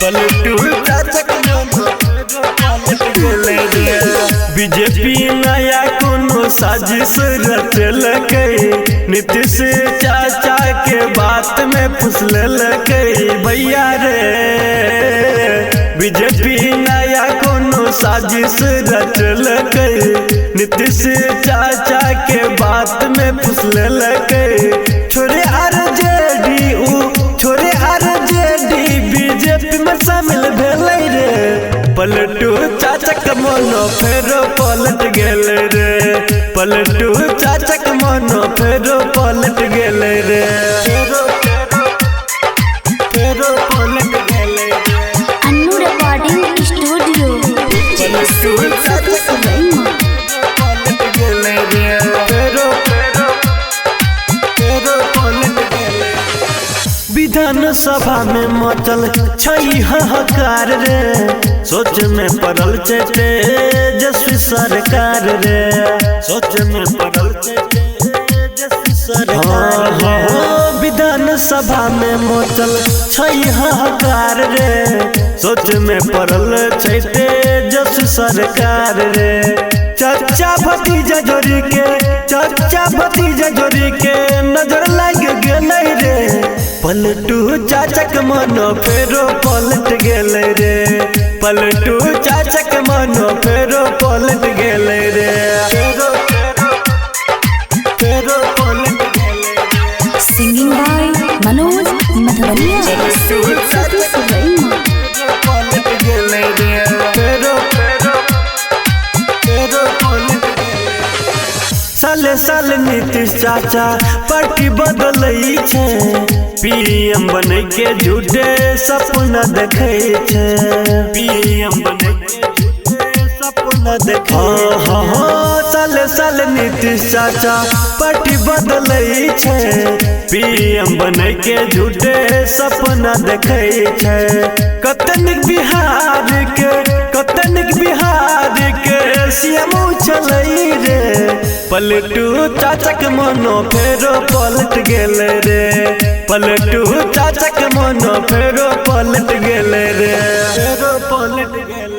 पलटू चाचक BJP नया कोनो साजिश रचलकै, नीतीश चाचा के बात में फुसलकै भैया रे। बीजेपी नया कोनो साजिश रचलकै, नीतीश चाचा के बात में फुसलकै। छोरे आरजेडी छोरे आरजेडी बीजेपी में शामिल भेलै रे। पलटू चाचक मोनो फेरो पलट गेल रे। पलटू चाचक मोनो फेरो पलट गेल रे। फेरो पलट गेल रे। अन्नू रिकॉर्डिंग स्टूडियो पलटू चाचक पलट गेल रे। फेरो पलट गेल। विधानसभा में मचल छै हाहाकार रे। सोच में पड़ल छै तेजस्वी सरकार रे। सोच में पड़ल छै तेजस्वी सरकार। विधानसभा में मचल छै हाहाकार रे। सोच में पड़ल छै तेजस्वी सरकार रे। चाचा भतीजा जोड़ी के नजर लग गेल रे। पलटू चाचक मनो फेरो पलट गेल रे। पलटू चाचक मनो फेरो पलट गेल रे। फेरो पलट गेल रे। Singing by Manoj Madhwaliya. पलटू चाचक पलट गेल रे। फेरो पलट गेल। साले साल नीतीश चाचा पार्टी बदलै छै। पीएम बने के झूठे सपना देखे छै। पीएम बने के झूठे सपना देखे। साले साल नीतीश चाचा पार्टी बदलै छै। पीएम बने के झूठे सपना देखे छै। कतनिक बिहार के सीएम छलै रे। पलटू चाचक मोनो फेरो पलट गेल रे। पलटू चाचक मोनो फेरो पलट गेल रे। फेरो पलट गेल।